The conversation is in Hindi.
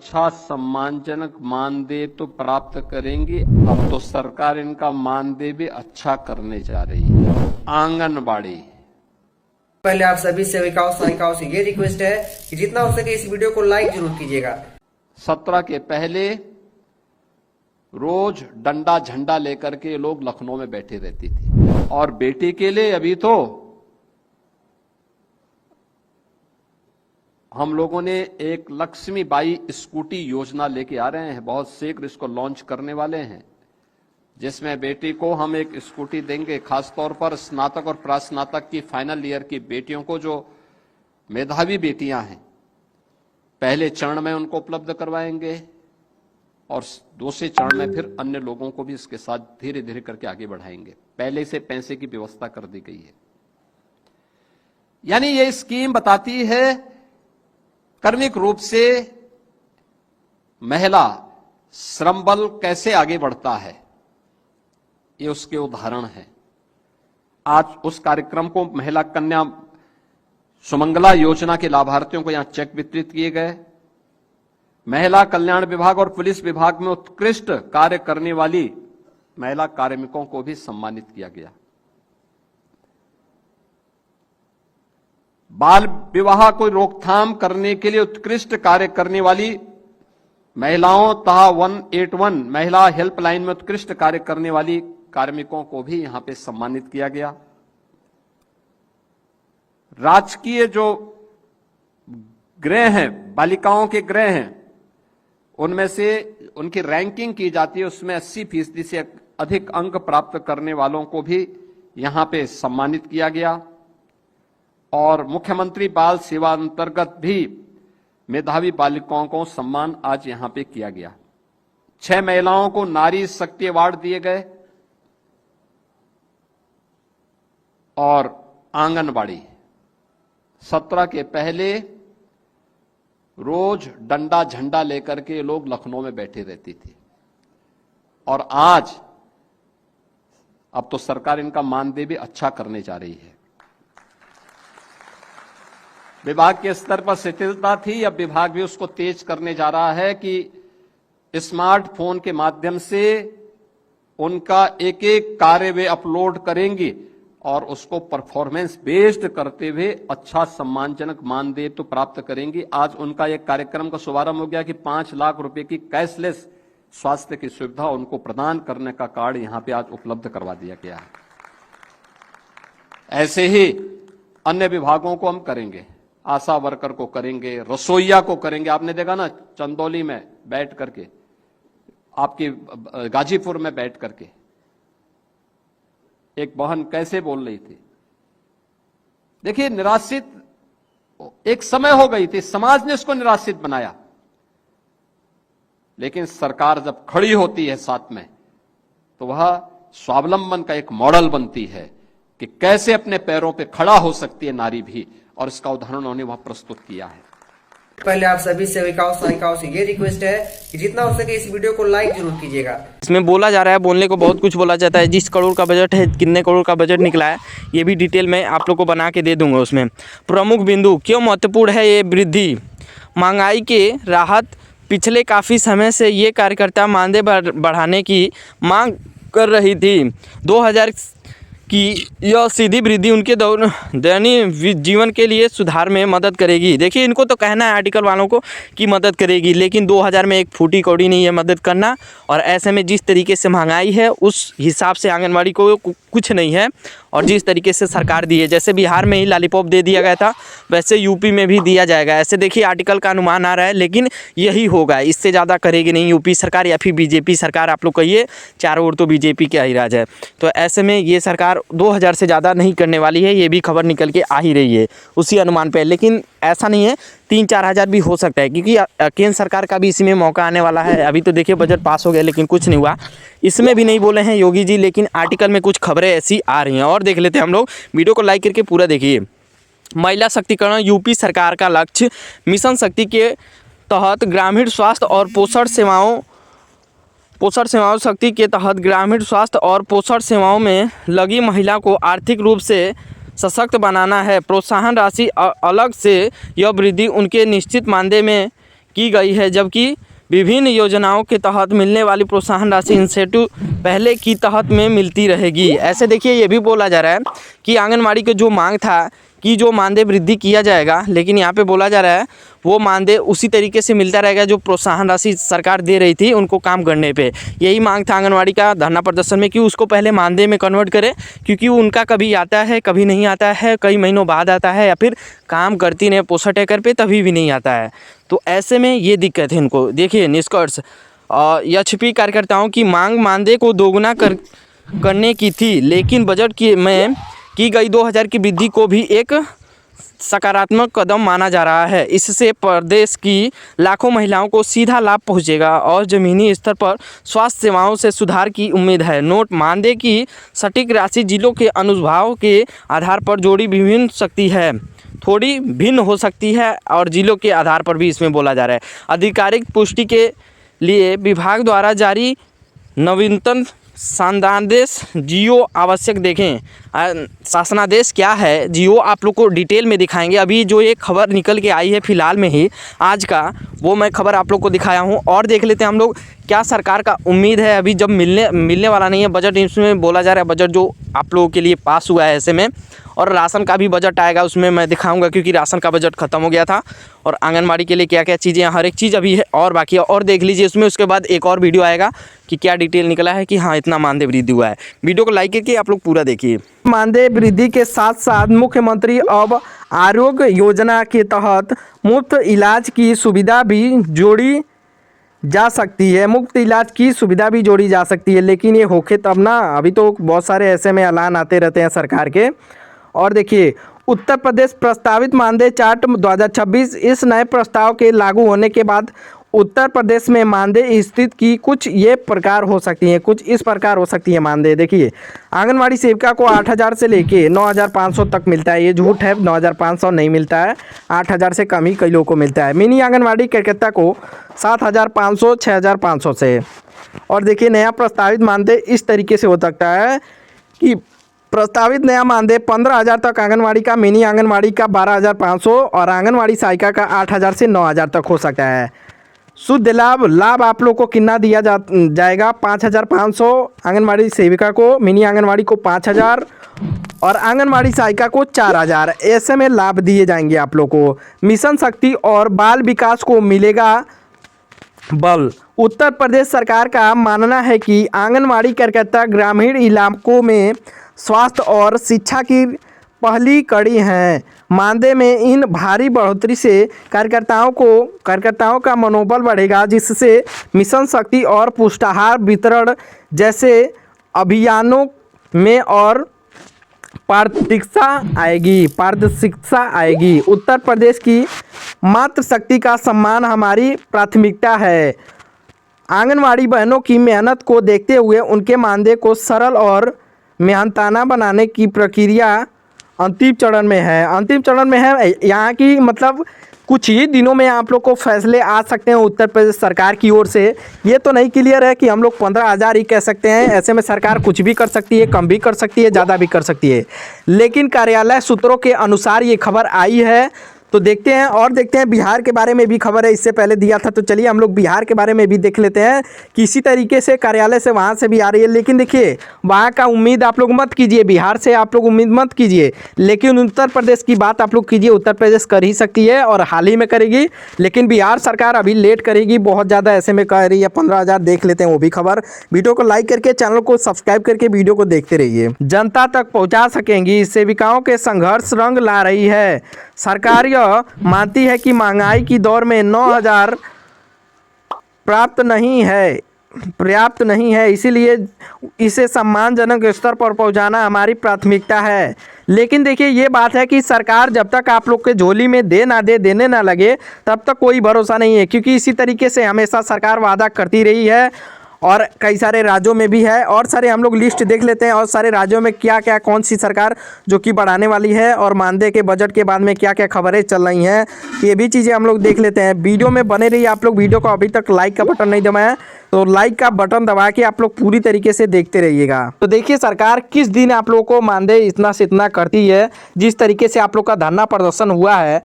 अच्छा सम्मानजनक मानदेय तो प्राप्त करेंगी। अब तो सरकार इनका मानदेय भी अच्छा करने जा रही है। आंगनबाड़ी, पहले आप सभी सेविकाओं सहायिकाओं से ये रिक्वेस्ट है कि जितना हो सके इस वीडियो को लाइक जरूर कीजिएगा। 17 के पहले रोज डंडा झंडा लेकर के लोग लखनऊ में बैठे रहती थी। और बेटी के लिए अभी तो हम लोगों ने एक लक्ष्मीबाई स्कूटी योजना लेके आ रहे हैं, बहुत शीघ्र इसको लॉन्च करने वाले हैं, जिसमें बेटी को हम एक स्कूटी देंगे। खासतौर पर स्नातक और प्रास्नातक की फाइनल ईयर की बेटियों को, जो मेधावी बेटियां हैं, पहले चरण में उनको उपलब्ध करवाएंगे और दूसरे चरण में फिर अन्य लोगों को भी इसके साथ धीरे धीरे करके आगे बढ़ाएंगे। पहले से पैसे की व्यवस्था कर दी गई है। यानी ये स्कीम बताती है कर्मिक रूप से महिला श्रम बल कैसे आगे बढ़ता है, ये उसके उदाहरण है। आज उस कार्यक्रम को महिला कन्या सुमंगला योजना के लाभार्थियों को यहां चेक वितरित किए गए। महिला कल्याण विभाग और पुलिस विभाग में उत्कृष्ट कार्य करने वाली महिला कार्मिकों को भी सम्मानित किया गया। बाल विवाह को रोकथाम करने के लिए उत्कृष्ट कार्य करने वाली महिलाओं तथा 181 महिला हेल्पलाइन में उत्कृष्ट कार्य करने वाली कार्मिकों को भी यहां पे सम्मानित किया गया। राजकीय जो गृह हैं, बालिकाओं के गृह हैं, उनमें से उनकी रैंकिंग की जाती है, उसमें 80% से अधिक अंक प्राप्त करने वालों को भी यहां पे सम्मानित किया गया। और मुख्यमंत्री बाल सेवा अंतर्गत भी मेधावी बालिकाओं को सम्मान आज यहां पे किया गया। 6 महिलाओं को नारी शक्ति अवार्ड दिए गए। और आंगनबाड़ी, 17 के पहले रोज डंडा झंडा लेकर के लोग लखनऊ में बैठे रहती थी, और आज अब तो सरकार इनका मानदेय भी अच्छा करने जा रही है। विभाग के स्तर पर शिथिलता थी, अब विभाग भी उसको तेज करने जा रहा है कि स्मार्टफोन के माध्यम से उनका एक एक कार्य वे अपलोड करेंगी और उसको परफॉर्मेंस बेस्ड करते हुए अच्छा सम्मानजनक मानदेय तो प्राप्त करेंगी। आज उनका एक कार्यक्रम का शुभारंभ हो गया कि 5 लाख रुपए की कैशलेस स्वास्थ्य की सुविधा उनको प्रदान करने का कार्ड यहां पे आज उपलब्ध करवा दिया गया है। ऐसे ही अन्य विभागों को हम करेंगे, आशा वर्कर को करेंगे, रसोईया को करेंगे। आपने देखा ना, चंदौली में बैठ करके, आपकी गाजीपुर में बैठ करके एक बहन कैसे बोल रही थी। देखिए, निराश्रित एक समय हो गई थी, समाज ने उसको निराश्रित बनाया, लेकिन सरकार जब खड़ी होती है साथ में, तो वह स्वावलंबन का एक मॉडल बनती है कि कैसे अपने पैरों पे खड़ा हो सकती है नारी भी, और इसका उदाहरण उन्होंने वहां प्रस्तुत किया है। पहले आप सभी सेविकाओं सहायिकाओं से ये रिक्वेस्ट है कि जितना हो सके इस वीडियो को लाइक जरूर कीजिएगा। इसमें बोला जा रहा है, बोलने को बहुत कुछ बोला जाता है। जिस करोड़ का बजट है, कितने करोड़ का बजट निकला है, ये भी डिटेल में आप लोग को बना के दे दूंगा। उसमें प्रमुख बिंदु क्यों महत्वपूर्ण है ये वृद्धि, महंगाई के राहत। पिछले काफ़ी समय से ये कार्यकर्ता मानदेय बढ़ाने की मांग कर रही थी। 2000 की यह सीधी वृद्धि उनके दैनिक जीवन के लिए सुधार में मदद करेगी। देखिए, इनको तो कहना है आर्टिकल वालों को कि मदद करेगी, लेकिन 2000 में एक फूटी कौड़ी नहीं है मदद करना। और ऐसे में जिस तरीके से महंगाई है, उस हिसाब से आंगनबाड़ी को कुछ नहीं है। और जिस तरीके से सरकार दी है, जैसे बिहार में ही लॉलीपॉप दे दिया गया था, वैसे यूपी में भी दिया जाएगा। ऐसे देखिए, आर्टिकल का अनुमान आ रहा है, लेकिन यही होगा, इससे ज़्यादा करेगी नहीं यूपी सरकार या फिर बीजेपी सरकार। आप लोग कहिए, चारों ओर तो बीजेपी का ही राज है। तो ऐसे में ये सरकार 2000 से ज़्यादा नहीं करने वाली है, ये भी खबर निकल के आ ही रही है उसी अनुमान पे। लेकिन ऐसा नहीं है, 3-4 हज़ार भी हो सकता है, क्योंकि केंद्र सरकार का भी इसी में मौका आने वाला है। अभी तो देखिए बजट पास हो गया, लेकिन कुछ नहीं हुआ, इसमें भी नहीं बोले हैं योगी जी, लेकिन आर्टिकल में कुछ खबरें ऐसी आ रही हैं। और देख लेते हैं हम लोग, वीडियो को लाइक करके पूरा देखिए। महिला शक्तिकरण यूपी सरकार का लक्ष्य। मिशन शक्ति के तहत ग्रामीण स्वास्थ्य और पोषण सेवाओं शक्ति के तहत ग्रामीण स्वास्थ्य और पोषण सेवाओं में लगी महिला को आर्थिक रूप से सशक्त बनाना है। प्रोत्साहन राशि अलग से यह वृद्धि उनके निश्चित मानदेय में की गई है, जबकि विभिन्न योजनाओं के तहत मिलने वाली प्रोत्साहन राशि इंसेंटिव पहले की तहत में मिलती रहेगी। ऐसे देखिए ये भी बोला जा रहा है कि आंगनबाड़ी के जो मांग था कि जो मानदेय वृद्धि किया जाएगा, लेकिन यहाँ पे बोला जा रहा है वो मानदेय उसी तरीके से मिलता रहेगा जो प्रोत्साहन राशि सरकार दे रही थी उनको काम करने पे। यही मांग था आंगनबाड़ी का धरना प्रदर्शन में कि उसको पहले मानदेय में कन्वर्ट करें, क्योंकि उनका कभी आता है कभी नहीं आता है, कई महीनों बाद आता है, या फिर काम करती नहीं पोषण टैकर पे तभी भी नहीं आता है। तो ऐसे में ये दिक्कत है इनको। देखिए निष्कर्ष, एचपी कार्यकर्ताओं की मांग मानदेय को दोगुना करने की थी, लेकिन बजट में की गई 2000 की वृद्धि को भी एक सकारात्मक कदम माना जा रहा है। इससे प्रदेश की लाखों महिलाओं को सीधा लाभ पहुंचेगा और ज़मीनी स्तर पर स्वास्थ्य सेवाओं से सुधार की उम्मीद है। नोट, मानदेय की सटीक राशि जिलों के अनुभाव के आधार पर जोड़ी भिन्न सकती है, थोड़ी भिन्न हो सकती है और जिलों के आधार पर भी इसमें बोला जा रहा है। आधिकारिक पुष्टि के लिए विभाग द्वारा जारी नवीनतम शासनादेश जियो आवश्यक देखें। शासनादेश क्या है जियो आप लोग को डिटेल में दिखाएंगे। अभी जो एक खबर निकल के आई है फिलहाल में ही आज का, वो मैं खबर आप लोग को दिखाया हूँ। और देख लेते हैं हम लोग क्या सरकार का उम्मीद है। अभी जब मिलने वाला नहीं है बजट, इसमें बोला जा रहा है बजट जो आप लोगों के लिए पास हुआ है ऐसे में, और राशन का भी बजट आएगा उसमें मैं दिखाऊंगा, क्योंकि राशन का बजट ख़त्म हो गया था। और आंगनबाड़ी के लिए क्या क्या चीज़ें, हर एक चीज़ अभी है और बाकी है, और देख लीजिए उसमें। उसके बाद एक और वीडियो आएगा कि क्या डिटेल निकला है कि हाँ इतना मानदेय वृद्धि हुआ है। वीडियो को लाइक करके आप लोग पूरा देखिए। मानदेय वृद्धि के साथ साथ मुख्यमंत्री अब आरोग्य योजना के तहत मुफ्त इलाज की सुविधा भी जोड़ी जा सकती है। मुफ्त इलाज की सुविधा भी जोड़ी जा सकती है, लेकिन ये होके तब ना। अभी तो बहुत सारे ऐसे में ऐलान आते रहते हैं सरकार के। और देखिए उत्तर प्रदेश प्रस्तावित मानदेय चार्ट 2026, इस नए प्रस्ताव के लागू होने के बाद उत्तर प्रदेश में मानदेय स्थिति की कुछ ये प्रकार हो सकती है, कुछ इस प्रकार हो सकती है मानदेय। देखिए आंगनवाड़ी सेविका को 8000 से लेके 9500 तक मिलता है। ये झूठ है, 9500 नहीं मिलता है, 8000 से कम ही कई लोगों को मिलता है। मिनी आंगनवाड़ी कार्यकर्ता को 7500 6500 से। और देखिए नया प्रस्तावित मानदेय इस तरीके से हो सकता है कि प्रस्तावित नया मानदेय 15000 तक आंगनवाड़ी का, मिनी आंगनवाड़ी का 12500 और आंगनवाड़ी सहायिका का 8000 से 9000 तक हो सकता है। शुद्ध लाभ आप लोग को कितना दिया जाएगा? 5500 आंगनवाड़ी सेविका को, मिनी आंगनवाड़ी को 5000 और आंगनवाड़ी सहायिका को 4000। ऐसे में लाभ दिए जाएंगे आप लोग को। मिशन शक्ति और बाल विकास को मिलेगा बल। उत्तर प्रदेश सरकार का मानना है कि आंगनवाड़ी कार्यकर्ता ग्रामीण इलाकों में स्वास्थ्य और शिक्षा की पहली कड़ी हैं। मानदेय में इन भारी बढ़ोतरी से कार्यकर्ताओं का मनोबल बढ़ेगा, जिससे मिशन शक्ति और पुष्टाहार वितरण जैसे अभियानों में और पारदर्शिता आएगी। उत्तर प्रदेश की मातृशक्ति का सम्मान हमारी प्राथमिकता है। आंगनवाड़ी बहनों की मेहनत को देखते हुए उनके मानदेय को सरल और मेहनताना बनाने की प्रक्रिया अंतिम चरण में है। यहाँ की मतलब कुछ ही दिनों में आप लोग को फैसले आ सकते हैं उत्तर प्रदेश सरकार की ओर से। ये तो नहीं क्लियर है कि हम लोग 15000 ही कह सकते हैं। ऐसे में सरकार कुछ भी कर सकती है, कम भी कर सकती है, ज़्यादा भी कर सकती है। लेकिन कार्यालय सूत्रों के अनुसार ये खबर आई है। तो देखते हैं और देखते हैं बिहार के बारे में भी खबर है, इससे पहले दिया था। तो चलिए हम लोग बिहार के बारे में भी देख लेते हैं कि इसी तरीके से कार्यालय से वहाँ से भी आ रही है। लेकिन देखिए वहाँ का उम्मीद आप लोग मत कीजिए, बिहार से आप लोग उम्मीद मत कीजिए, लेकिन उत्तर प्रदेश की बात आप लोग कीजिए। उत्तर प्रदेश कर ही सकती है और हाल ही में करेगी, लेकिन बिहार सरकार अभी लेट करेगी बहुत ज़्यादा। ऐसे में कह रही है 15000। देख लेते हैं वो भी खबर। वीडियो को लाइक करके, चैनल को सब्सक्राइब करके वीडियो को देखते रहिए। जनता तक पहुँचा सकेंगी, सेविकाओं के संघर्ष रंग ला रही है। सरकार यह मानती है कि महंगाई की दौर में 9000 पर्याप्त नहीं है, इसीलिए इसे सम्मानजनक स्तर पर पहुंचाना हमारी प्राथमिकता है। लेकिन देखिए ये बात है कि सरकार जब तक आप लोग के झोली में देने ना लगे तब तक कोई भरोसा नहीं है, क्योंकि इसी तरीके से हमेशा सरकार वादा करती रही है और कई सारे राज्यों में भी है। और सारे हम लोग लिस्ट देख लेते हैं और सारे राज्यों में क्या क्या कौन सी सरकार जो कि बढ़ाने वाली है और मानदेय के बजट के बाद में क्या क्या खबरें चल रही हैं, ये भी चीज़ें हम लोग देख लेते हैं। वीडियो में बने रहिए आप लोग। वीडियो को अभी तक लाइक का बटन नहीं दबाया तो लाइक का बटन दबा के आप लोग पूरी तरीके से देखते रहिएगा। तो देखिए सरकार किस दिन आप लोगों को मानदेय इतना से इतना करती है। जिस तरीके से आप लोग का धरना प्रदर्शन हुआ है